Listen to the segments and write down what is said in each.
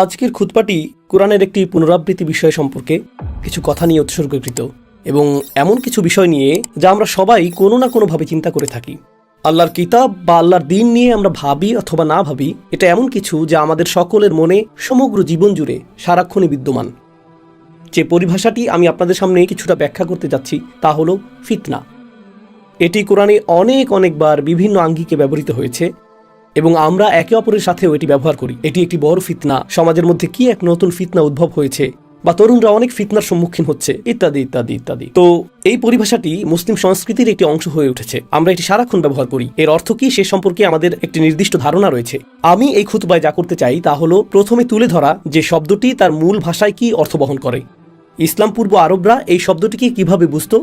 আজকের খুতবাটি কোরআনের একটি পুনরাবৃত্তি বিষয় সম্পর্কে কিছু কথা নিয়ে উৎসর্গকৃত এবং এমন কিছু বিষয় নিয়ে যা আমরা সবাই কোনো না কোনোভাবে চিন্তা করে থাকি। আল্লাহর কিতাব বা আল্লাহর দ্বীন নিয়ে আমরা ভাবি অথবা না ভাবি, এটা এমন কিছু যা আমাদের সকলের মনে সমগ্র জীবন জুড়ে সারাক্ষণই বিদ্যমান। যে পরিভাষাটি আমি আপনাদের সামনে কিছুটা ব্যাখ্যা করতে যাচ্ছি তা হলো ফিতনা। এটি কোরআনে অনেকবার বিভিন্ন আঙ্গিকে ব্যবহৃত হয়েছে এবং আমরা একে অপরের সাথেও এটি ব্যবহার করি। এটি একটি বড় ফিতনা, সমাজের মধ্যে কি এক নতুন ফিতনা উদ্ভব হয়েছে বা তরুণরা অনেক ফিতনার সম্মুখীন হচ্ছে, ইত্যাদি ইত্যাদি ইত্যাদি। তো এই পরিভাষাটি মুসলিম সংস্কৃতির একটি অংশ হয়ে উঠেছে, আমরা এটি সারাক্ষণ ব্যবহার করি। এর অর্থ কি সে সম্পর্কে আমাদের একটি নির্দিষ্ট ধারণা রয়েছে। আমি এই খুতবায় যা করতে চাই তা হলো প্রথমে তুলে ধরা যে শব্দটি তার মূল ভাষায় কি অর্থ বহন করে, ইসলাম পূর্ব আরবরা এই শব্দটিকে কিভাবে বুঝত,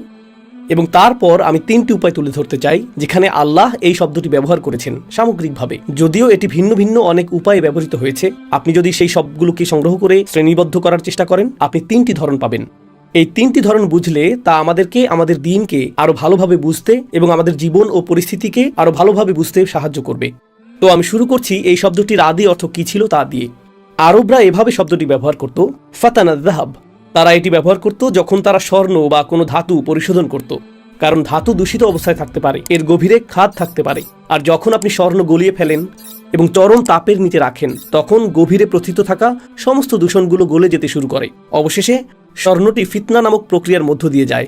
এবং তারপর আমি তিনটি উপায় তুলে ধরতে চাই যেখানে আল্লাহ এই শব্দটি ব্যবহার করেছেন সামগ্রিকভাবে। যদিও এটি ভিন্ন ভিন্ন অনেক উপায়ে ব্যবহৃত হয়েছে, আপনি যদি সেই সবগুলোকে সংগ্রহ করে শ্রেণীবদ্ধ করার চেষ্টা করেন আপনি তিনটি ধরন পাবেন। এই তিনটি ধরন বুঝলে তা আমাদেরকে আমাদের দ্বীনকে আরো ভালোভাবে বুঝতে এবং আমাদের জীবন ও পরিস্থিতিকে আরো ভালোভাবে বুঝতে সাহায্য করবে। তো আমি শুরু করছি এই শব্দটির আদি অর্থ কি ছিল তা দিয়ে। আরবরা এভাবে শব্দটি ব্যবহার করত, ফাতানা যাহাব। তারা এটি ব্যবহার করত যখন তারা স্বর্ণ বা কোনো ধাতু পরিশোধন করত, কারণ ধাতু দূষিত অবস্থায় থাকতে পারে, এর গভীরে খাদ থাকতে পারে। আর যখন আপনি স্বর্ণ গলিয়ে ফেলেন এবং চরম তাপের নিচে রাখেন তখন গভীরে প্রথিত থাকা সমস্ত দূষণগুলো গলে যেতে শুরু করে। অবশেষে স্বর্ণটি ফিতনা নামক প্রক্রিয়ার মধ্য দিয়ে যায়।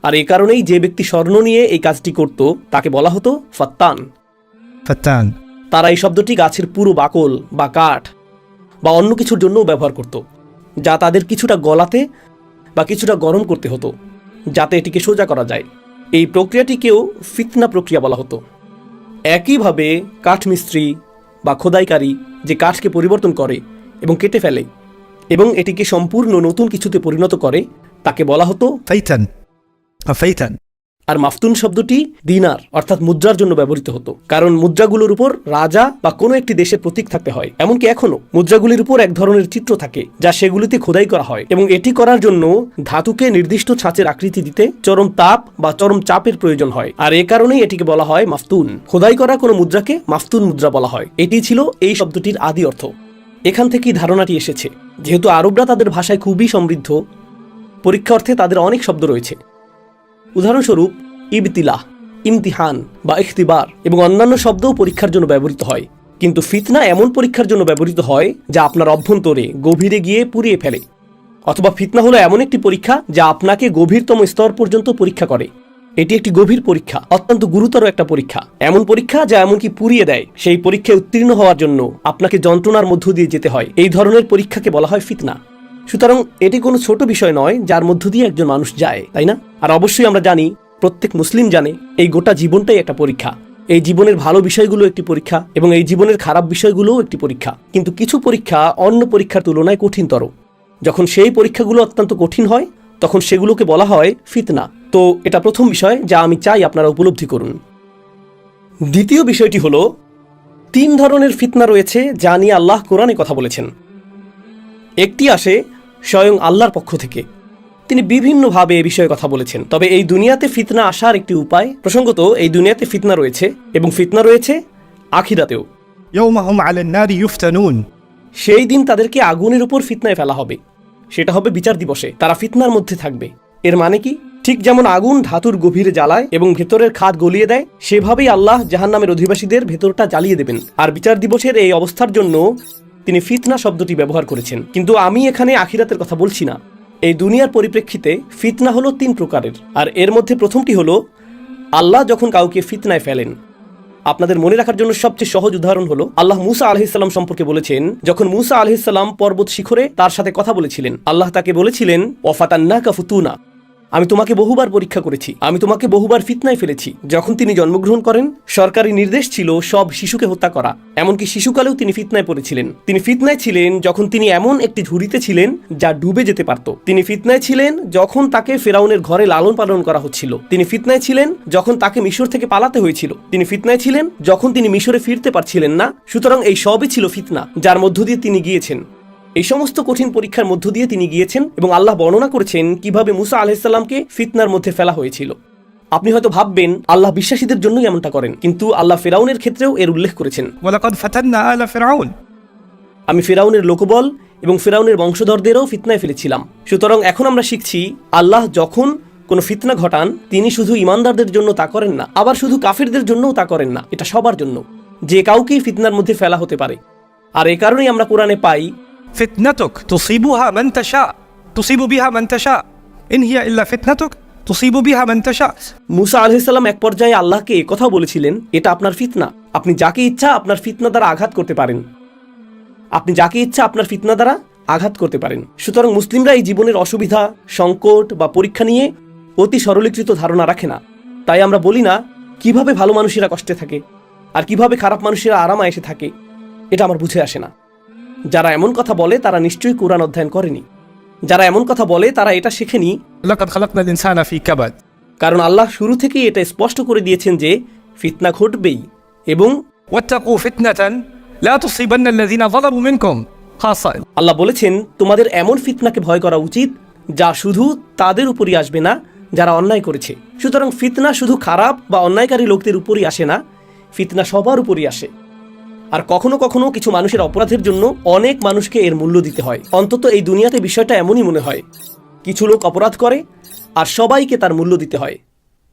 আর এই কারণেই যে ব্যক্তি স্বর্ণ নিয়ে এই কাজটি করত তাকে বলা হতো ফাত্তান। তারা এই শব্দটি গাছের পুরো বাকল বা কাঠ বা অন্য কিছুর জন্যও ব্যবহার করত, যা তাদের কিছুটা গলাতে বা কিছুটা গরম করতে হতো যাতে এটিকে সোজা করা যায়। এই প্রক্রিয়াটিকেও ফিতনা প্রক্রিয়া বলা হতো। একইভাবে কাঠমিস্ত্রি বা খোদাইকারী যে কাঠকে পরিবর্তন করে এবং কেটে ফেলে এবং এটিকে সম্পূর্ণ নতুন কিছুতে পরিণত করে তাকে বলা হতো ফাইতান। আর মাফতুন শব্দটি দিনার অর্থাৎ মুদ্রার জন্য ব্যবহৃত হতো, কারণ মুদ্রাগুলোর উপর রাজা বা কোনো একটি দেশের প্রতীক থাকতে হয়। এমনকি এখনো মুদ্রাগুলির উপর এক ধরনের চিত্র থাকে যা সেগুলিতে খোদাই করা হয়, এবং এটি করার জন্য ধাতুকে নির্দিষ্ট ছাঁচের আকৃতি দিতে চরম তাপ বা চরম চাপের প্রয়োজন হয়। আর এ কারণেই এটিকে বলা হয় মাফতুন। খোদাই করা কোনো মুদ্রাকে মাফতুন মুদ্রা বলা হয়। এটি ছিল এই শব্দটির আদি অর্থ। এখান থেকেই ধারণাটি এসেছে। যেহেতু আরবরা তাদের ভাষায় খুবই সমৃদ্ধ, পরীক্ষা অর্থে তাদের অনেক শব্দ রয়েছে। উদাহরণস্বরূপ ইবতিলাহ, ইমতিহান বা ইখতিবার এবং অন্যান্য শব্দও পরীক্ষার জন্য ব্যবহৃত হয়। কিন্তু ফিতনা এমন পরীক্ষার জন্য ব্যবহৃত হয় যা আপনার অভ্যন্তরে গভীরে গিয়ে পুড়িয়ে ফেলে। অথবা ফিতনা হলো এমন একটি পরীক্ষা যা আপনাকে গভীরতম স্তর পর্যন্ত পরীক্ষা করে। এটি একটি গভীর পরীক্ষা, অত্যন্ত গুরুতর একটা পরীক্ষা, এমন পরীক্ষা যা এমনকি পুড়িয়ে দেয়। সেই পরীক্ষায় উত্তীর্ণ হওয়ার জন্য আপনাকে যন্ত্রণার মধ্য দিয়ে যেতে হয়। এই ধরনের পরীক্ষাকে বলা হয় ফিতনা। সুতরাং এটি কোনো ছোট বিষয় নয় যার মধ্য দিয়ে একজন মানুষ যায়, তাই না? আর অবশ্যই আমরা জানি, প্রত্যেক মুসলিম জানে, এই গোটা জীবনটাই একটা পরীক্ষা। এই জীবনের ভালো বিষয়গুলো একটি পরীক্ষা এবং এই জীবনের খারাপ বিষয়গুলোও একটি পরীক্ষা। কিন্তু কিছু পরীক্ষা অন্য পরীক্ষার তুলনায় কঠিনতর। যখন সেই পরীক্ষাগুলো অত্যন্ত কঠিন হয় তখন সেগুলোকে বলা হয় ফিতনা। তো এটা প্রথম বিষয় যা আমি চাই আপনারা উপলব্ধি করুন। দ্বিতীয় বিষয়টি হলো, তিন ধরনের ফিতনা রয়েছে যা নিয়ে আল্লাহ কোরআনে কথা বলেছেন। একটি আসে স্বয়ং আল্লাহর পক্ষ থেকে, তিনি বিভিন্নভাবে এ বিষয়ে কথা বলেছেন। তবে এই দুনিয়াতে ফিতনা আসার একটি উপায়, প্রসঙ্গত এই দুনিয়াতে ফিতনা রয়েছে এবং ফিতনা রয়েছে আখিরাতেও। সেই দিন তাদেরকে আগুনের উপর ফিতনায় ফেলা হবে, সেটা হবে বিচার দিবসে। তারা ফিতনার মধ্যে থাকবে। এর মানে কি? ঠিক যেমন আগুন ধাতুর গভীরে জ্বালায় এবং ভেতরের খাদ গলিয়ে দেয়, সেভাবেই আল্লাহ জাহান্নামের অধিবাসীদের ভেতরটা জ্বালিয়ে দেবেন। আর বিচার দিবসের এই অবস্থার জন্য তিনি ফিতনা শব্দটি ব্যবহার করেছেন। কিন্তু আমি এখানে আখিরাতের কথা বলছি না। এই দুনিয়ার পরিপ্রেক্ষিতে ফিতনা হলো তিন প্রকারের, আর এর মধ্যে প্রথমটি হলো আল্লাহ যখন কাউকে ফিতনায় ফেলেন। আপনাদের মনে রাখার জন্য সবচেয়ে সহজ উদাহরণ হলো আল্লাহ মুসা আলাইহিসসালাম সম্পর্কে বলেছেন, যখন মুসা আলাইহিসসালাম পর্বত শিখরে তার সাথে কথা বলেছিলেন, আল্লাহ তাকে বলেছিলেন ওয়াফাতান্নাকা ফুতুনা, আমি তোমাকে বহুবার পরীক্ষা করেছি, আমি তোমাকে বহুবার ফিতনায় ফেলেছি। যখন তিনি জন্মগ্রহণ করেন সরকারি নির্দেশ ছিল সব শিশুকে হত্যা করা, এমনকি শিশুকালেও তিনি ফিতনায় পড়েছিলেন। তিনি ফিতনায় ছিলেন যখন তিনি এমন একটি ঝুড়িতে ছিলেন যা ডুবে যেতে পারত। তিনি ফিতনায় ছিলেন যখন তাকে ফেরাউনের ঘরে লালন পালন করা হচ্ছিল। তিনি ফিতনায় ছিলেন যখন তাকে মিশর থেকে পালাতে হয়েছিল। তিনি ফিতনায় ছিলেন যখন তিনি মিশরে ফিরতে পারছিলেন না। সুতরাং এই সবই ছিল ফিতনা যার মধ্য দিয়ে তিনি গিয়েছেন। এই সমস্ত কঠিন পরীক্ষার মধ্য দিয়ে তিনি গিয়েছেন এবং আল্লাহ বর্ণনা করেছেন কিভাবে মুসা আলাইহিসসালামকে ফিতনার মধ্যে ফেলা হয়েছিল। আপনি হয়তো ভাববেন আল্লাহ বিশ্বাসীদের জন্যই এমনটা করেন, কিন্তু আল্লাহ ফেরাউনের ক্ষেত্রেও এর উল্লেখ করেছেন। ওয়ালাকাদ ফাতান্না আলা ফিরআউন, আমি ফিরাউনের লোকবল এবং ফিরাউনের বংশধরদেরও ফিতনায় ফেলেছিলাম। সুতরাং এখন আমরা শিখছি আল্লাহ যখন কোনো ফিতনা ঘটান তিনি শুধু ইমানদারদের জন্য তা করেন না, আবার শুধু কাফিরদের জন্যও তা করেন না। এটা সবার জন্য, যে কাউকেই ফিতনার মধ্যে ফেলা হতে পারে। আর এই কারণেই আমরা কোরআনে পাই ফিতনাতুক তুসিবুহা মান তাশা তুসিবু বিহা মান তাশা ইন হিয়া ইল্লা ফিতনাতুক তুসিবু বিহা মান তাশা। মুসা আলাইহিস সালাম এক পর্যায়ে আল্লাহকে একথাও বলেছিলেন, এটা আপনার ফিতনা, আপনি যাকে ইচ্ছা আপনার ফিতনা দ্বারা আঘাত করতে পারেন, আপনি যাকে ইচ্ছা আপনার ফিতনা দ্বারা আঘাত করতে পারেন। সুতরাং মুসলিমরা এই জীবনের অসুবিধা, সংকট বা পরীক্ষা নিয়ে অতি সরলীকৃত ধারণা রাখে না। তাই আমরা বলি না কিভাবে ভালো মানুষেরা কষ্টে থাকে আর কিভাবে খারাপ মানুষেরা আরামে এসে থাকে, এটা আমার বুঝে আসে না। যারা এমন কথা বলে তারা নিশ্চয়ই কোরআন অধ্যয়ন করেনি। যারা এমন কথা বলে তারা এটা শেখেনি। লাকাদ খালাকনাল ইনসানা ফি কাবাদ। কারণ আল্লাহ শুরু থেকেই এটা স্পষ্ট করে দিয়েছেন যে ফিতনা ঘটবেই, এবং ওয়াত্তাকু ফিতনাতান লা তুসিবান্না আল্লাযিনা যালামু মিনকুম খাসা। আল্লাহ বলেছেন তোমাদের এমন ফিতনাকে ভয় করা উচিত যা শুধু তাদের উপরই আসবে না যারা অন্যায় করেছে। সুতরাং ফিতনা শুধু খারাপ বা অন্যায়কারী লোকদের উপরই আসে না, ফিতনা সবার উপরই আসে। আর কখনো কখনো কিছু মানুষের অপরাধের জন্য অনেক মানুষকে এর মূল্য দিতে হয়। অন্তত এই দুনিয়াতে বিষয়টা এমনই মনে হয়, কিছু লোক অপরাধ করে আর সবাইকে তার মূল্য দিতে হয়,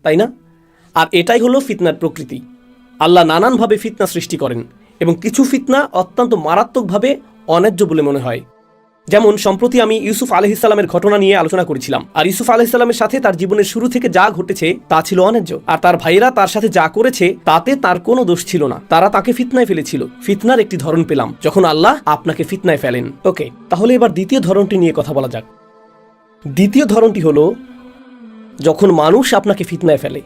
তাই না? আর এটাই হলো ফিতনার প্রকৃতি। আল্লাহ নানানভাবে ফিতনা সৃষ্টি করেন এবং কিছু ফিতনা অত্যন্ত মারাত্মকভাবে অন্যায্য বলে মনে হয়। যেমন সম্প্রতি আমি ইউসুফ আলাইহিস সালামের ঘটনা নিয়ে আলোচনা করেছিলাম। আর ইউসুফ আলাইহিস সালামের সাথে তার জীবনের শুরু থেকে যা ঘটেছে তা ছিল অন্যায্য। আর তার ভাইরা তার সাথে যা করেছে তাতে তার কোনো দোষ ছিল না, তারা তাকে ফিতনায় ফেলেছিল। ফিতনার একটি ধরন পেলাম যখন আল্লাহ আপনাকে ফিতনায় ফেলেন। ওকে, তাহলে এবার দ্বিতীয় ধরনটি নিয়ে কথা বলা যাক। দ্বিতীয় ধরনটি হলো যখন মানুষ আপনাকে ফিতনায় ফেলে।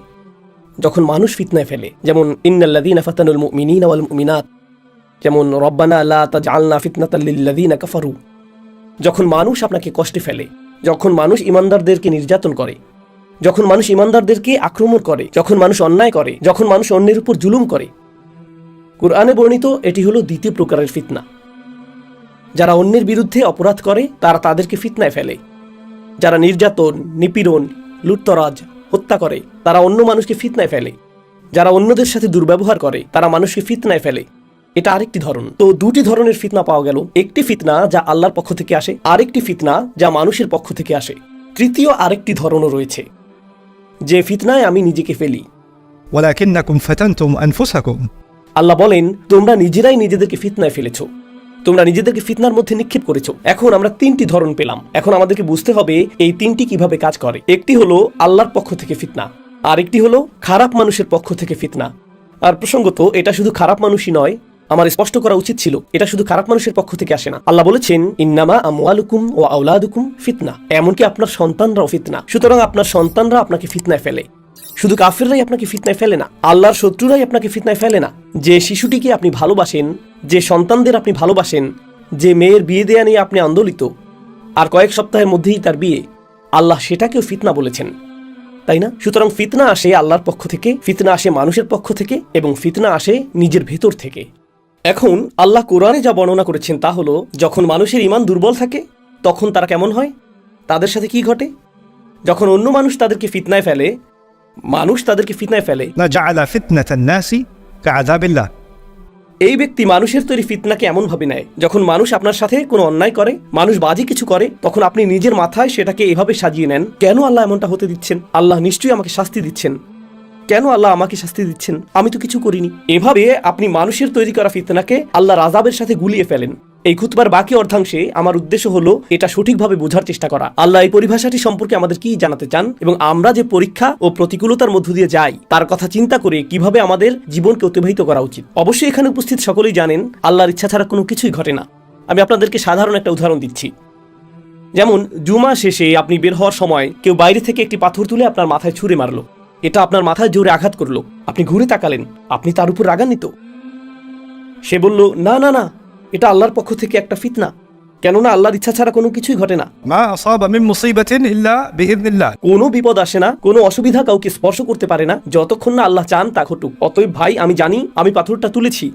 যখন মানুষ ফিতনায় ফেলে, যেমন ইন্নাল্লাযীনা ফাতানুল মুমিনিনা ওয়াল মুমিনাত, যেমন রব্বানা লা তাজআলনা ফিতনাতাল লিল্লাযীনা কাফারু। যখন মানুষ আপনাকে কষ্টে ফেলে, যখন মানুষ ইমানদারদেরকে নির্যাতন করে, যখন মানুষ ইমানদারদেরকে আক্রমণ করে, যখন মানুষ অন্যায় করে, যখন মানুষ অন্যের উপর জুলুম করে, কুরআনে বর্ণিত এটি হলো দ্বিতীয় প্রকারের ফিতনা। যারা অন্যের বিরুদ্ধে অপরাধ করে তারা তাদেরকে ফিতনায় ফেলে। যারা নির্যাতন, নিপীড়ন, লুটতরাজ, হত্যা করে তারা অন্য মানুষকে ফিতনায় ফেলে। যারা অন্যদের সাথে দুর্ব্যবহার করে তারা মানুষকে ফিতনায় ফেলে। এটা আরেকটি ধরন। তো দুটি ধরনের ফিতনা পাওয়া গেল, একটি ফিতনা যা আল্লাহর পক্ষ থেকে আসে, আরেকটি ফিতনা যা মানুষের পক্ষ থেকে আসে। তৃতীয় আরেকটি ধরনও রয়েছে, যে ফিতনায় আমি নিজেকে ফেলি। ওয়ালাকিন্নাকুম ফাতানতুম আনফুসাকুম। আল্লাহ বলেন তোমরা নিজেরাই নিজেদেরকে ফিতনায় ফেলেছো, তোমরা নিজেদেরকে ফিতনার মধ্যে নিক্ষেপ করেছো। এখন আমরা তিনটি ধরন পেলাম। এখন আমাদেরকে বুঝতে হবে এই তিনটি কিভাবে কাজ করে। একটি হলো আল্লাহর পক্ষ থেকে ফিতনা, আরেকটি হলো খারাপ মানুষের পক্ষ থেকে ফিতনা। আর প্রসঙ্গত এটা শুধু খারাপ মানুষই নয়, আমার স্পষ্ট করা উচিত ছিল এটা শুধু খারাপ মানুষের পক্ষ থেকে আসে না। আল্লাহ বলেছেন ইন্নামা আমওয়ালুকুম ওয়া আওলাদুকুম ফিতনা, এমনকি আপনার সন্তানরাও ফিতনা। সুতরাং আপনার সন্তানরা আপনাকে ফিতনায় ফেলে। শুধু কাফিররাই আপনাকে ফিতনায় ফেলে না, আল্লাহর শত্রুরাই আপনাকে ফিতনায় ফেলে না। যে শিশুটিকে আপনি ভালোবাসেন, যে সন্তানদের আপনি ভালোবাসেন, যে মেয়ের বিয়ে দেয়া নিয়ে আপনি আন্দোলিত, আর কয়েক সপ্তাহের মধ্যেই তার বিয়ে, আল্লাহ সেটাকেও ফিতনা বলেছেন, তাই না? সুতরাং ফিতনা আসে আল্লাহর পক্ষ থেকে, ফিতনা আসে মানুষের পক্ষ থেকে, এবং ফিতনা আসে নিজের ভেতর থেকে। এখন আল্লাহ কোরআনে যা বর্ণনা করেছেন তা হলো যখন মানুষের ঈমান দুর্বল থাকে তখন তারা কেমন হয়, তাদের সাথে কি ঘটে। যখন অন্য মানুষ তাদেরকে ফিতনায় ফেলে, মানুষ তাদেরকে ফিতনায় ফেলে, জাআলা ফিতনাতান নাসি কাআযাবিল্লাহ। এই ব্যক্তি মানুষের তৈরি ফিতনাকে এমন ভাবে নেয়, যখন মানুষ আপনার সাথে কোনো অন্যায় করে, মানুষ বাজে কিছু করে, তখন আপনি নিজের মাথায় সেটাকে এভাবে সাজিয়ে নেন, কেন আল্লাহ এমনটা হতে দিচ্ছেন? আল্লাহ নিশ্চয়ই আমাকে শাস্তি দিচ্ছেন। কেন আল্লাহ আমাকে শাস্তি দিচ্ছেন? আমি তো কিছু করিনি। এভাবে আপনি মানুষের তৈরি করা ফিতনাকে আল্লাহর আযাবের সাথে গুলিয়ে ফেলেন। এই খুতবার বাকি অর্ধাংশে আমার উদ্দেশ্য হলো এটা সঠিকভাবে বোঝার চেষ্টা করা। আল্লাহ এই পরিভাষাটি সম্পর্কে আমাদের কি জানাতে চান, এবং আমরা যে পরীক্ষা ও প্রতিকূলতার মধ্য দিয়ে যাই তার কথা চিন্তা করে কিভাবে আমাদের জীবনকে অতিবাহিত করা উচিত। অবশ্যই এখানে উপস্থিত সকলেই জানেন আল্লাহর ইচ্ছা ছাড়া কোনো কিছুই ঘটে না। আমি আপনাদেরকে সাধারণ একটা উদাহরণ দিচ্ছি। যেমন জুমা শেষে আপনি বের হওয়ার সময় কেউ বাইরে থেকে একটি পাথর তুলে আপনার মাথায় ছুঁড়ে মারলো, এটা আপনার মাথায় জোরে আঘাত করলো, আপনি ঘুরে তাকালেন, আপনি তার উপর রাগান্বিত। সে বলল না না না, এটা আল্লাহর পক্ষ থেকে একটা ফিতনা, কেননা আল্লাহর ইচ্ছা ছাড়া কোনো কিছুই ঘটে না। মা আসাবা মিন মুসিবাতিন ইল্লা বিইذنিল্লাহ। কোনো বিপদ আসে না, কোনো অসুবিধা কাউকে স্পর্শ করতে পারে না যতক্ষণ না আল্লাহ চান তা ঘটুক। অতএব ভাই, আমি জানি আমি পাথরটা তুলেছি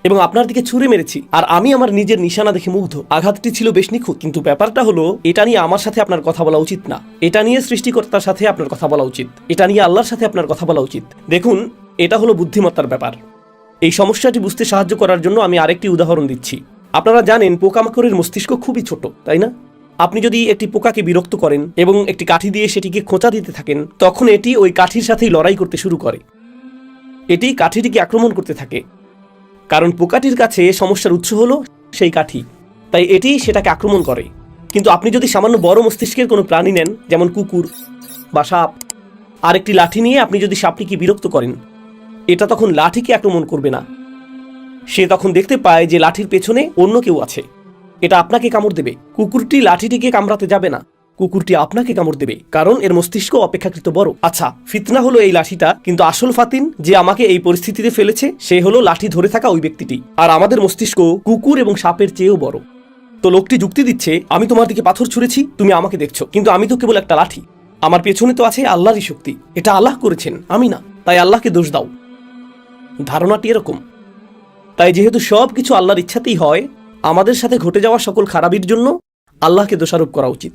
এবং আপনার দিকে ছুঁড়ে মেরেছি, আর আমি আমার নিজের নিশানা দেখে মুগ্ধ। আঘাতটি ছিল বেশ নিখুঁত, কিন্তু ব্যাপারটা হলো এটা নিয়ে আমার সাথে আপনার কথা বলা উচিত না, এটা নিয়ে সৃষ্টিকর্তার সাথে আপনার কথা বলা উচিত, এটা নিয়ে আল্লাহর সাথে আপনার কথা বলা উচিত। দেখুন, এটা হলো বুদ্ধিমত্তার ব্যাপার। এই সমস্যাটি বুঝতে সাহায্য করার জন্য আমি আরেকটি উদাহরণ দিচ্ছি। আপনারা জানেন পোকামাকড়ের মস্তিষ্ক খুবই ছোট, তাই না? আপনি যদি একটি পোকাকে বিরক্ত করেন এবং একটি কাঠি দিয়ে সেটিকে খোঁচা দিতে থাকেন, তখন এটি ওই কাঠির সাথেই লড়াই করতে শুরু করে। এটি কাঠিটিকে আক্রমণ করতে থাকে, কারণ পোকাটির কাছে সমস্যার উৎস হলো সেই কাঠি, তাই এটি সেটাকে আক্রমণ করে। কিন্তু আপনি যদি সামান্য বড় মস্তিষ্কের কোনো প্রাণী নেন, যেমন কুকুর বা সাপ, আর একটি লাঠি নিয়ে আপনি যদি সাপটিকে বিরক্ত করেন, এটা তখন লাঠিকে আক্রমণ করবে না। সে তখন দেখতে পায় যে লাঠির পেছনে অন্য কেউ আছে, এটা আপনাকে কামড় দেবে। কুকুরটি লাঠিটিকে কামড়াতে যাবে না, কুকুরটি আপনাকে কামড় দেবে, কারণ এর মস্তিষ্ক অপেক্ষাকৃত বড়। আচ্ছা, ফিতনা হলো এই লাঠিটা, কিন্তু আসল ফাতিন যে আমাকে এই পরিস্থিতিতে ফেলেছে সে হলো লাঠি ধরে থাকা ওই ব্যক্তিটি। আর আমাদের মস্তিষ্ক কুকুর এবং সাপের চেয়েও বড়। তো লোকটি যুক্তি দিচ্ছে, আমি তোমার দিকে পাথর ছুঁড়েছি, তুমি আমাকে দেখছো, কিন্তু আমি তো কেবল একটা লাঠি, আমার পেছনে তো আছে আল্লাহরই শক্তি, এটা আল্লাহ করেছেন, আমি না, তাই আল্লাহকে দোষ দাও। ধারণাটি এরকম। তাই যেহেতু সব কিছু আল্লাহর ইচ্ছাতেই হয়, আমাদের সাথে ঘটে যাওয়া সকল খারাপির জন্য আল্লাহকে দোষারোপ করা উচিত।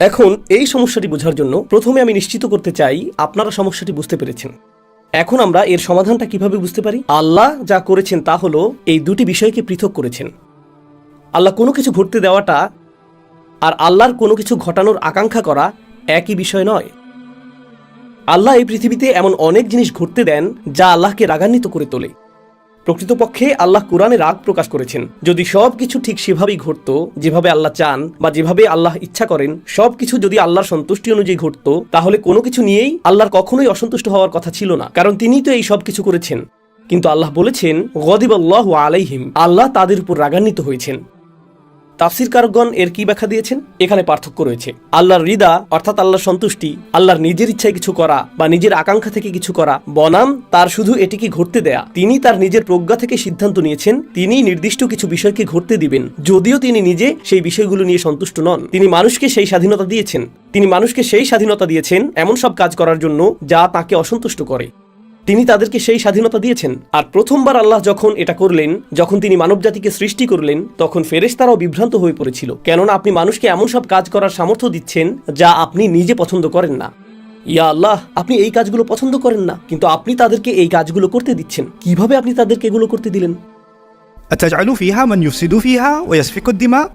এখন এই সমস্যাটি বোঝার জন্য প্রথমে আমি নিশ্চিত করতে চাই আপনারা সমস্যাটি বুঝতে পেরেছেন। এখন আমরা এর সমাধানটা কিভাবে বুঝতে পারি? আল্লাহ যা করেছেন তা হলো এই দুটি বিষয়কে পৃথক করেছেন। আল্লাহ কোনো কিছু ঘটতে দেওয়াটা আর আল্লাহর কোনো কিছু ঘটানোর আকাঙ্ক্ষা করা একই বিষয় নয়। আল্লাহ এই পৃথিবীতে এমন অনেক জিনিস ঘটতে দেন যা আল্লাহকে রাগান্বিত করে তোলে। প্রকৃতপক্ষে আল্লাহ কোরআনে রাগ প্রকাশ করেছেন, যদি সব কিছু ঠিক সেভাবেই ঘটত যেভাবে আল্লাহ চান বা যেভাবে আল্লাহ ইচ্ছা করেন, সব কিছু যদি আল্লাহর সন্তুষ্টি অনুযায়ী ঘটত, তাহলে কোনো কিছু নিয়েই আল্লাহর কখনোই অসন্তুষ্ট হওয়ার কথা ছিল না, কারণ তিনিই তো এই সব কিছু করেছেন। কিন্তু আল্লাহ বলেছেন গদিবাল্লাহু আলাইহিম, আল্লাহ তাদের উপর রাগান্বিত হয়েছেন। তাফসীরকারগণ এর কি ব্যাখ্যা দিয়েছেন? এখানে পার্থক্য রয়েছে। আল্লাহর রিদা অর্থাৎ আল্লাহর সন্তুষ্টি, আল্লাহর নিজের ইচ্ছায় কিছু করা বা নিজের আকাঙ্ক্ষা থেকে কিছু করা, বনাম তার শুধু এটিকে ঘটতে দেয়া। তিনি তার নিজের প্রজ্ঞা থেকে সিদ্ধান্ত নিয়েছেন, তিনি নির্দিষ্ট কিছু বিষয়কে ঘটতে দিবেন, যদিও তিনি নিজে সেই বিষয়গুলো নিয়ে সন্তুষ্ট নন। তিনি মানুষকে সেই স্বাধীনতা দিয়েছেন এমন সব কাজ করার জন্য যা তাকে অসন্তুষ্ট করে। তিনি তাদেরকে সেই স্বাধীনতা দিয়েছেন। আর প্রথমবার আল্লাহ যখন এটা করলেন, যখন তিনি মানবজাতিকে সৃষ্টি করলেন, তখন ফেরেশতারাও বিভ্রান্ত হয়ে পড়েছিল, কেননা আপনি মানুষকে এমন সব কাজ করার সামর্থ্য দিচ্ছেন যা আপনি নিজে পছন্দ করেন না। ইয়া আল্লাহ, আপনি এই কাজগুলো পছন্দ করেন না, কিন্তু আপনি তাদেরকে এই কাজগুলো করতে দিচ্ছেন। কিভাবে আপনি তাদেরকে এগুলো করতে দিলেন? أتجعل فيها من يفسد فيها ويسفك الدماء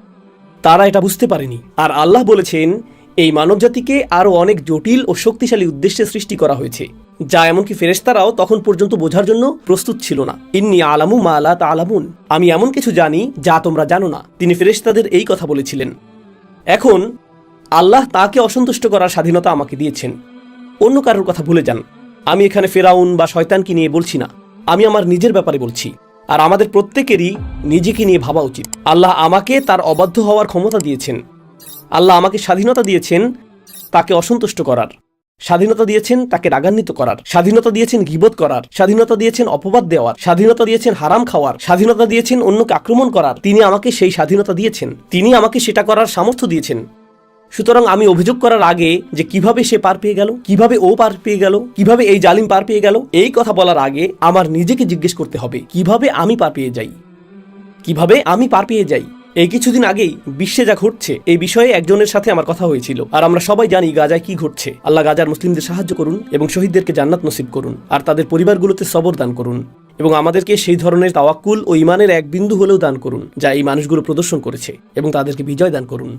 তারা এটা বুঝতে পারেনি। আর আল্লাহ বলেছেন, এই মানবজাতিকে আরো অনেক জটিল ও শক্তিশালী উদ্দেশ্যে সৃষ্টি করা হয়েছে, যা এমনকি ফেরেশতারাও তখন পর্যন্ত বোঝার জন্য প্রস্তুত ছিল না। ইন্নী আলামু মা লা তা'লামুন, আমি এমন কিছু জানি যা তোমরা জানো না। তিনি ফেরেশতাদের এই কথা বলেছিলেন। এখন আল্লাহ তাকে অসন্তুষ্ট করার স্বাধীনতা আমাকে দিয়েছেন। অন্য কারোর কথা ভুলে যান। আমি এখানে ফেরাউন বা শয়তানকে নিয়ে বলছি না, আমি আমার নিজের ব্যাপারে বলছি। আর আমাদের প্রত্যেকেরই নিজেকে নিয়ে ভাবা উচিত। আল্লাহ আমাকে তার অবাধ্য হওয়ার ক্ষমতা দিয়েছেন। আল্লাহ আমাকে স্বাধীনতা দিয়েছেন তাকে অসন্তুষ্ট করার, স্বাধীনতা দিয়েছেন তাকে রাগান্বিত করার, স্বাধীনতা দিয়েছেন গীবত করার, স্বাধীনতা দিয়েছেন অপবাদ দেওয়ার, স্বাধীনতা দিয়েছেন হারাম খাওয়ার, স্বাধীনতা দিয়েছেন অন্যকে আক্রমণ করার। তিনি আমাকে সেই স্বাধীনতা দিয়েছেন, তিনি আমাকে সেটা করার সামর্থ্য দিয়েছেন। সুতরাং আমি অভিযোগ করার আগে যে কিভাবে সে পার পেয়ে গেল, কিভাবে ও পার পেয়ে গেল, কিভাবে এই জালিম পার পেয়ে গেল, এই কথা বলার আগে আমার নিজেকে জিজ্ঞেস করতে হবে কিভাবে আমি পার পেয়ে যাই, কিভাবে আমি পার পেয়ে যাই। এই কিছুদিন আগেই বিশ্বে যা ঘটছে এই বিষয়ে একজনের সাথে আমার কথা হয়েছিল। আর আমরা সবাই জানি গাজায় কি ঘটছে। আল্লাহ গাজার মুসলিমদের সাহায্য করুন এবং শহীদদেরকে জান্নাত নসিব করুন, আর তাদের পরিবারগুলোতে সবর দান করুন, এবং আমাদেরকে সেই ধরনের তাওয়াক্কুল ও ঈমানের এক বিন্দু হলেও দান করুন যা এই মানুষগুলো প্রদর্শন করেছে, এবং তাদেরকে বিজয় দান করুন।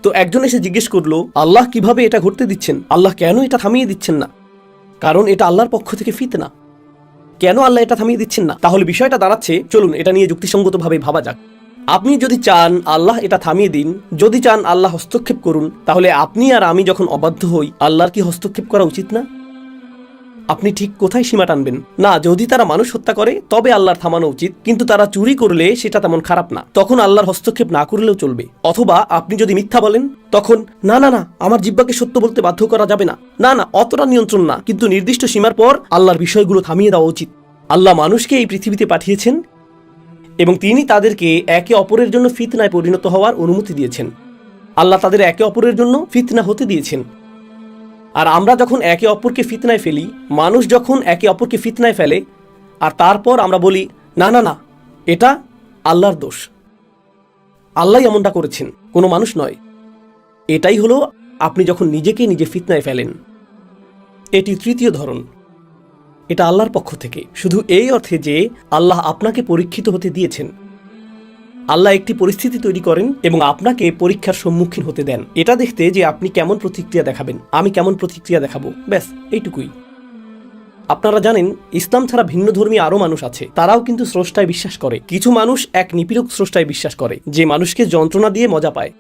তো একজন এসে জিজ্ঞেস করলো, আল্লাহ কিভাবে এটা ঘটতে দিচ্ছেন? আল্লাহ কেন এটা থামিয়ে দিচ্ছেন না? কারণ এটা আল্লাহর পক্ষ থেকে ফিতনা। কেন আল্লাহ এটা থামিয়ে দিচ্ছেন না? তাহলে বিষয়টা দাঁড়াচ্ছে, চলুন এটা নিয়ে যুক্তিসঙ্গতভাবে ভাবা যাক। আপনি যদি চান আল্লাহ এটা থামিয়ে দিন, যদি চান আল্লাহ হস্তক্ষেপ করুন, তাহলে আপনি আর আমি যখন অবাধ্য হই, আল্লাহর কি হস্তক্ষেপ করা উচিত না? আপনি ঠিক কোথায় সীমা টানবেন? না, যদি তারা মানুষ হত্যা করে তবে আল্লাহর থামানো উচিত, কিন্তু তারা চুরি করলে সেটা তেমন খারাপ না, তখন আল্লাহর হস্তক্ষেপ না করলেও চলবে। অথবা আপনি যদি মিথ্যা বলেন, তখন না না না আমার জিহ্বাকে সত্য বলতে বাধ্য করা যাবে না, না না অতটা নিয়ন্ত্রণ না, কিন্তু নির্দিষ্ট সীমার পর আল্লাহর বিষয়গুলো থামিয়ে দেওয়া উচিত। আল্লাহ মানুষকে এই পৃথিবীতে পাঠিয়েছেন এবং তিনি তাদেরকে একে অপরের জন্য ফিতনায় পরিণত হওয়ার অনুমতি দিয়েছেন। আল্লাহ তাদের একে অপরের জন্য ফিতনা হতে দিয়েছেন। আর আমরা যখন একে অপরকে ফিতনায় ফেলি, মানুষ যখন একে অপরকে ফিতনায় ফেলে, আর তারপর আমরা বলি না না না এটা আল্লাহর দোষ, আল্লাহ এমনটা করেছেন, কোনো মানুষ নয়, এটাই হলো আপনি যখন নিজেকে নিজে ফিতনায় ফেলেন। এটি তৃতীয় ধরন। এটা আল্লাহর পক্ষ থেকে, শুধু এই অর্থে যে আল্লাহ আপনাকে পরীক্ষিত হতে দিয়েছেন। আল্লাহ একটি পরিস্থিতি তৈরি করেন এবং আপনাকে পরীক্ষার সম্মুখীন হতে দেন, এটা দেখতে যে আপনি কেমন প্রতিক্রিয়া দেখাবেন, আমি কেমন প্রতিক্রিয়া দেখাবো, ব্যাস এইটুকুই। আপনারা জানেন, ইসলাম ছাড়া ভিন্ন ধর্মী আরও মানুষ আছে, তারাও কিন্তু স্রষ্টায় বিশ্বাস করে। কিছু মানুষ এক নিপীড়ক স্রষ্টায় বিশ্বাস করে, যে মানুষকে যন্ত্রণা দিয়ে মজা পায়,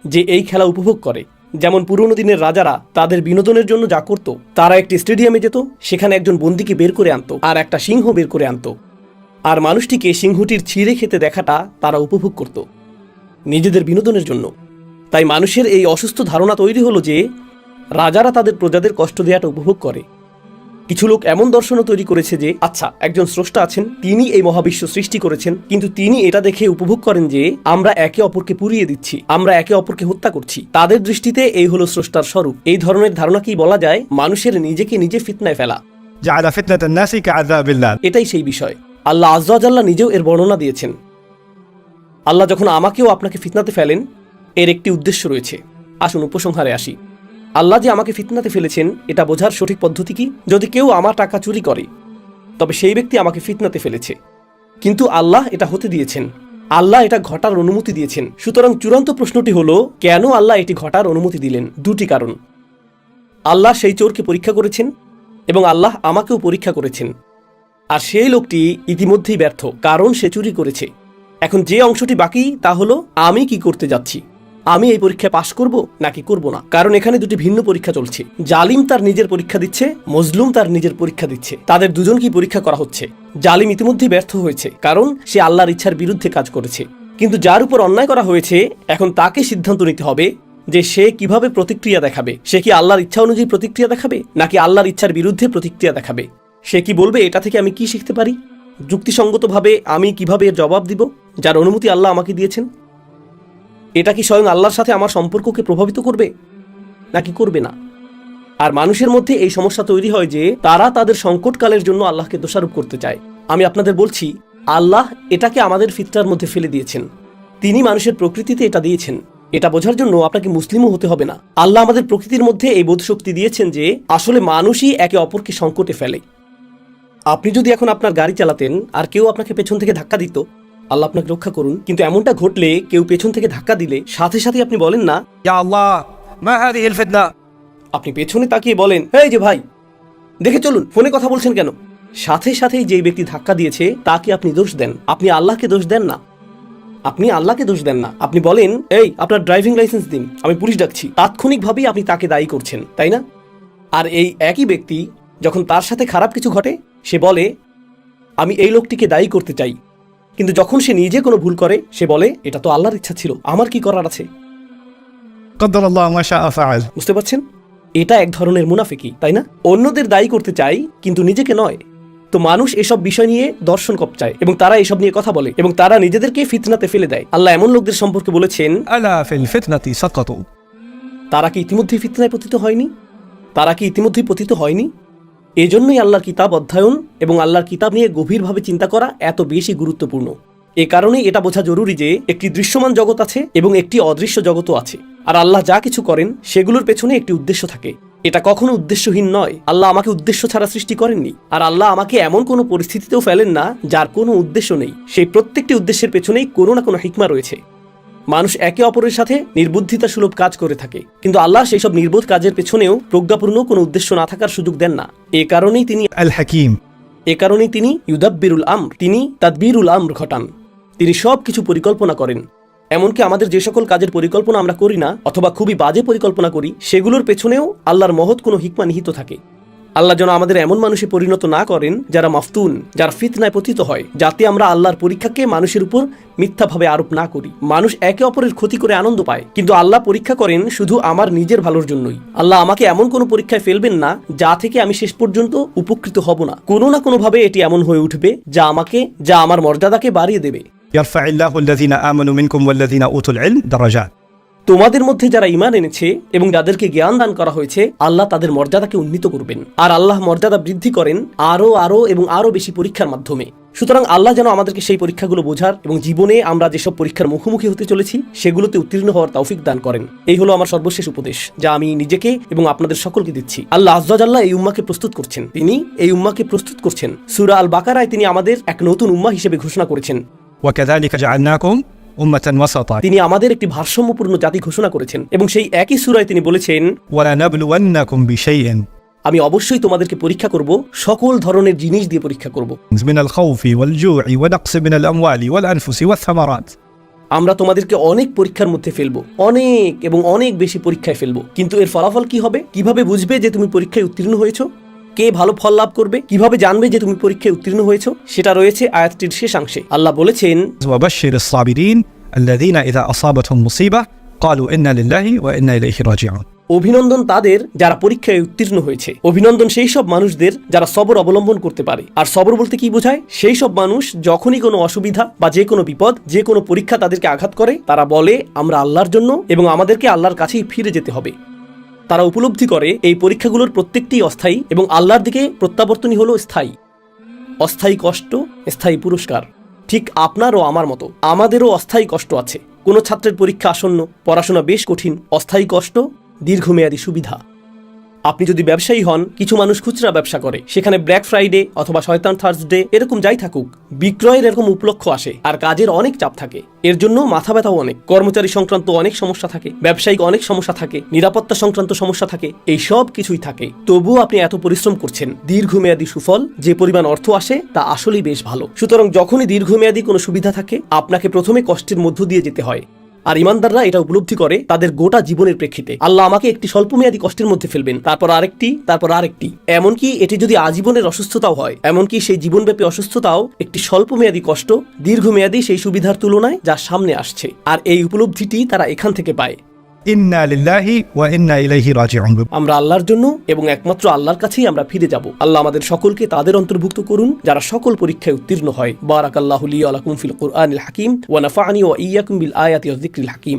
যে এই খেলা উপভোগ করে। যেমন পুরনো দিনের রাজারা তাদের বিনোদনের জন্য যা করত, তারা একটি স্টেডিয়ামে যেত, সেখানে একজন বন্দীকে বের করে আনতো আর একটা সিংহ বের করে আনতো, আর মানুষটিকে সিংহটির ছিঁড়ে খেতে দেখাটা তারা উপভোগ করত নিজেদের বিনোদনের জন্য। তাই মানুষের এই অসুস্থ ধারণা তৈরি হলো যে রাজারা তাদের প্রজাদের কষ্ট দেওয়াটা উপভোগ করে। কিছু লোক এমন দর্শনও তৈরি করেছে যে আচ্ছা, একজন স্রষ্টা আছেন, তিনি এই মহাবিশ্ব সৃষ্টি করেছেন, কিন্তু তিনি এটা দেখে উপভোগ করেন যে আমরা একে অপরকে পুড়িয়ে দিচ্ছি, আমরা একে অপরকে হত্যা করছি। তাদের দৃষ্টিতে এই হলো স্রষ্টার স্বরূপ। এই ধরনের ধারণাকেই বলা যায় মানুষের নিজেকে নিজে ফিতনায় ফেলা। جعل فتنة الناس كعذاب الله। এটাই সেই বিষয়। আল্লাহ আযযা ওয়া জাল্লা নিজেও এর বর্ণনা দিয়েছেন। আল্লাহ যখন আমাকেও আপনাকে ফিতনাতে ফেলেন, এর একটি উদ্দেশ্য রয়েছে। আসুন উপসংহারে আসি। আল্লাহ যে আমাকে ফিতনাতে ফেলেছেন, এটা বোঝার সঠিক পদ্ধতি কি? যদি কেউ আমার টাকা চুরি করে, তবে সেই ব্যক্তি আমাকে ফিতনাতে ফেলেছে, কিন্তু আল্লাহ এটা হতে দিয়েছেন, আল্লাহ এটা ঘটার অনুমতি দিয়েছেন। সুতরাং চূড়ান্ত প্রশ্নটি হলো, কেন আল্লাহ এটি ঘটার অনুমতি দিলেন? দুটি কারণ। আল্লাহ সেই চোরকে পরীক্ষা করেছেন এবং আল্লাহ আমাকেও পরীক্ষা করেছেন। আর সেই লোকটি ইতিমধ্যেই ব্যর্থ, কারণ সে চুরি করেছে। এখন যে অংশটি বাকি তা হলো আমি কি করতে যাচ্ছি, আমি এই পরীক্ষায় পাশ করব নাকি করব না। কারণ এখানে দুটি ভিন্ন পরীক্ষা চলছে। জালিম তার নিজের পরীক্ষা দিচ্ছে, মজলুম তার নিজের পরীক্ষা দিচ্ছে। তাদের দুজনকেই পরীক্ষা করা হচ্ছে। জালিম ইতিমধ্যেই ব্যর্থ হয়েছে, কারণ সে আল্লাহর ইচ্ছার বিরুদ্ধে কাজ করেছে। কিন্তু যার উপর অন্যায় করা হয়েছে, এখন তাকে সিদ্ধান্ত নিতে হবে যে সে কিভাবে প্রতিক্রিয়া দেখাবে। সে কি আল্লাহর ইচ্ছা অনুযায়ী প্রতিক্রিয়া দেখাবে নাকি আল্লাহর ইচ্ছার বিরুদ্ধে প্রতিক্রিয়া দেখাবে? সে কি বলবে এটা থেকে আমি কি শিখতে পারি, যুক্তিসঙ্গতভাবে আমি কিভাবে এর জবাব দিব, যার অনুমতি আল্লাহ আমাকে দিয়েছেন? এটা কি স্বয়ং আল্লাহর সাথে আমার সম্পর্ককে প্রভাবিত করবে নাকি করবে না? আর মানুষের মধ্যে এই সমস্যা তৈরি হয় যে তারা তাদের সংকটকালের জন্য আল্লাহকে দোষারোপ করতে চায়। আমি আপনাদের বলছি, আল্লাহ এটাকে আমাদের ফিতরার মধ্যে ফেলে দিয়েছেন। তিনি মানুষের প্রকৃতিতে এটা দিয়েছেন। এটা বোঝার জন্য আপনাকে মুসলিমও হতে হবে না। আল্লাহ আমাদের প্রকৃতির মধ্যে এই বোধশক্তি দিয়েছেন যে আসলে মানুষই একে অপরকে সংকটে ফেলে। আপনি যদি এখন আপনার গাড়ি চালাতেন আর কেউ আপনাকে পেছন থেকে ধাক্কা দিত, আল্লাহ আপনাকে রক্ষা করুন, কিন্তু এমনটা ঘটলে কেউ পেছন থেকে ধাক্কা দিলে সাথে সাথে আপনি বলেন না, يا الله ما هذه الفتنة। আপনি পেছনে তাকিয়ে বলেন, এই যে ভাই, দেখে চলুন, ফোনে কথা বলছেন কেন? সাথে সাথেই যেই ব্যক্তি ধাক্কা দিয়েছে তাকে আপনি দোষ দেন, আপনি আল্লাহকে দোষ দেন না। আপনি আল্লাহকে দোষ দেন না। আপনি বলেন, এই আপনার ড্রাইভিং লাইসেন্স দিন, আমি পুলিশ ডাকছি। তাৎক্ষণিকভাবেই আপনি তাকে দায়ী করছেন, তাই না? আর এই একই ব্যক্তি যখন তার সাথে খারাপ কিছু ঘটে, সে বলে আমি এই লোকটিকে দায়ী করতে চাই, কিন্তু যখন সে নিজে কোনো ভুল করে, সে বলে এটা তো আল্লাহর ইচ্ছা ছিল, আমার কি করার আছে? قدر الله ما شاء فعل। বুঝতে পারছেন? এটা এক ধরনের মুনাফিকি, তাই না? অন্যদের দায়ী করতে চাই কিন্তু নিজেকে নয়। তো মানুষ এসব বিষয় নিয়ে দর্শন কপচায় এবং তারা এসব নিয়ে কথা বলে এবং তারা নিজেদেরকে ফিতনাতে ফেলে দেয়। আল্লাহ এমন লোকদের সম্পর্কে বলেছেন, ألا في الفتنة سقطوا। তারা কি ইতিমধ্যেই ফিতনায় পতিত হয়নি? তারা কি ইতিমধ্যেই পতিত হয়নি? এজন্যই আল্লাহর কিতাব অধ্যয়ন এবং আল্লাহর কিতাব নিয়ে গভীরভাবে চিন্তা করা এত বেশি গুরুত্বপূর্ণ। এ কারণেই এটা বোঝা জরুরি যে একটি দৃশ্যমান জগৎ আছে এবং একটি অদৃশ্য জগৎও আছে। আর আল্লাহ যা কিছু করেন সেগুলোর পেছনে একটি উদ্দেশ্য থাকে। এটা কখনো উদ্দেশ্যহীন নয়। আল্লাহ আমাকে উদ্দেশ্য ছাড়া সৃষ্টি করেননি, আর আল্লাহ আমাকে এমন কোনো পরিস্থিতিতেও ফেলেন না যার কোনো উদ্দেশ্য নেই। সেই প্রত্যেকটি উদ্দেশ্যের পেছনেই কোনো না কোনো হিকমা রয়েছে। মানুষ একে অপরের সাথে নির্বুদ্ধিতা সুলভ কাজ করে থাকে, কিন্তু আল্লাহ সেই সব নির্বোধ কাজের পেছনেও প্রজ্ঞাপূর্ণ কোনো উদ্দেশ্য না থাকার সুযোগ দেন না। এ কারণেই তিনি ইউদাব্বিরুল আমর, তিনি তাদবীরুল আমর ঘটান। তিনি সব কিছু পরিকল্পনা করেন। এমনকি আমাদের যে সকল কাজের পরিকল্পনা আমরা করি না অথবা খুবই বাজে পরিকল্পনা করি, সেগুলোর পেছনেও আল্লাহর মহৎ কোনো হিকমা নিহিত থাকে। আল্লাহ যেন আমাদের এমন মানুষে পরিণত না করেন যারা মাফতুন, যারা ফিতনায় পতিত হয়, যাতে আমরা আল্লাহর পরীক্ষাকে মানুষের উপর মিথ্যাভাবে আরোপ না করি। মানুষ একে অপরের ক্ষতি করে আনন্দ পায়, কিন্তু আল্লাহ পরীক্ষা করেন শুধু আমার নিজের ভালোর জন্যই। আল্লাহ আমাকে এমন কোনো পরীক্ষায় ফেলবেন না যা থেকে আমি শেষ পর্যন্ত উপকৃত হব না। কোনো না কোনোভাবে এটি এমন হয়ে উঠবে যা আমার মর্যাদাকে বাড়িয়ে দেবে। يرفع الله الذين آمنوا منكم والذين أوتوا العلم درجات। তোমাদের মধ্যে যারা ঈমান এনেছে এবং যাদেরকে জ্ঞান দান করা হয়েছে আল্লাহ তাদের মর্যাদাকে উন্নীত করবেন, আর আল্লাহ মর্যাদা বৃদ্ধি করেন আরো এবং আরো বেশি পরীক্ষার মাধ্যমে। সুতরাং আল্লাহ যেন আমাদেরকে সেই পরীক্ষাগুলো বোঝার এবং জীবনে আমরা যেসব পরীক্ষার মুখোমুখি হতে চলেছি সেগুলোতে উত্তীর্ণ হওয়ার তৌফিক দান করেন। এই হলো আমার সর্বশেষ উপদেশ, যা আমি নিজেকে এবং আপনাদের সকলকে দিচ্ছি। আল্লাহ আযজা ওয়া জাল্লা এই উম্মাহকে প্রস্তুত করছেন, তিনি এই উম্মাহকে প্রস্তুত করছেন। সূরা আল বাকারায় তিনি আমাদের এক নতুন উম্মাহ হিসেবে ঘোষণা করেছেন। وكذلك جعلناكم أمة وسطا তিনি আমাদের একটি ভারসাম্যপূর্ণ জাতি ঘোষণা করেছেন এবং সেই একই সূরায় তিনি বলেছেন, ولنبلونكم بشيء আমি অবশ্যই তোমাদেরকে পরীক্ষা করব, সকল ধরনের জিনিস দিয়ে পরীক্ষা করব। من الخوف والجوع ونقص من الأموال والأنفس والثمرات। আমরা তোমাদেরকে অনেক পরীক্ষার মধ্যে ফেলবো, অনেক এবং অনেক বেশি পরীক্ষায় ফেলবো, কিন্তু এর ফলাফল কি হবে? কিভাবে বুঝবে যে তুমি পরীক্ষায় উত্তীর্ণ হয়েছো? কে ভালো ফল লাভ করবে? কিভাবে জানবে যে তুমি পরীক্ষায় উত্তীর্ণ হয়েছো? সেটা রয়েছে আয়াতটির শেষাংশে। আল্লাহ বলেছেন, وبشر الصابرين الذين إذا أصابتهم مصيبة قالوا إنا لله وإنا إليه راجعون। অভিনন্দন তাদের যারা পরীক্ষায় উত্তীর্ণ হয়েছে। অভিনন্দন সেই সব মানুষদের যারা সবর অবলম্বন করতে পারে। আর সবর বলতে কি বোঝায়? সেই সব মানুষ যখনই কোনো অসুবিধা বা যে কোনো বিপদ, যে কোনো পরীক্ষা তাদেরকে আঘাত করে, তারা বলে আমরা আল্লাহর জন্য এবং আমাদেরকে আল্লাহর কাছেই ফিরে যেতে হবে। তারা উপলব্ধি করে এই পরীক্ষাগুলোর প্রত্যেকটি অস্থায়ী এবং আল্লাহর দিকে প্রত্যাবর্তনই হলো স্থায়ী। অস্থায়ী কষ্ট, স্থায়ী পুরস্কার। ঠিক আপনারও আমার মতো আমাদেরও অস্থায়ী কষ্ট আছে। কোনো ছাত্রের পরীক্ষা আসন্ন, পড়াশোনা বেশ কঠিন, অস্থায়ী কষ্ট, দীর্ঘমেয়াদী সুবিধা। আপনি যদি ব্যবসায়ী হন, কিছু মানুষ খুচরা ব্যবসা করে, সেখানে ব্ল্যাক ফ্রাইডে অথবা শয়তান থার্সডে এরকম যাই থাকুক, বিক্রয়ের এরকম উপলক্ষ আসে আর কাজের অনেক চাপ থাকে। এর জন্য মাথা ব্যথাও অনেক, কর্মচারী সংক্রান্ত অনেক সমস্যা থাকে, ব্যবসায়িক অনেক সমস্যা থাকে, নিরাপত্তা সংক্রান্ত সমস্যা থাকে, এই সব কিছুই থাকে। তবুও আপনি এত পরিশ্রম করছেন, দীর্ঘমেয়াদী সুফল যে পরিমাণ অর্থ আসে তা আসলেই বেশ ভালো। সুতরাং যখনই দীর্ঘমেয়াদী কোনো সুবিধা থাকে, আপনাকে প্রথমে কষ্টের মধ্য দিয়ে যেতে হয়। আর ইমানদাররা এটা উপলব্ধি করে তাদের গোটা জীবনের প্রেক্ষিতে। আল্লাহ আমাকে একটি স্বল্পমেয়াদী কষ্টের মধ্যে ফেলবেন, তারপর আরেকটি, তারপর আরেকটি, এমনকি এটি যদি আজীবনের অসুস্থতাও হয়, এমনকি সেই জীবনব্যাপী অসুস্থতাও একটি স্বল্পমেয়াদী কষ্ট দীর্ঘমেয়াদী সেই সুবিধার তুলনায় যা সামনে আসছে। আর এই উপলব্ধিটি তারা এখান থেকে পায়। إنا لله وإنا إليه راجعون। আমরা আল্লাহর জন্য এবং একমাত্র আল্লাহর কাছেই আমরা ফিরে যাব। আল্লাহ আমাদের সকলকে তাদের অন্তর্ভুক্ত করুন যারা সকল পরীক্ষায় উত্তীর্ণ হয়। বারাকাল্লাহু লি ওয়া লাকুম ফিল কুরআনিল হাকিম ওয়া নাফা'নি ওয়া ইয়্যাকুম বিল আয়াতি ওয়াজ যিকরিল হাকিম।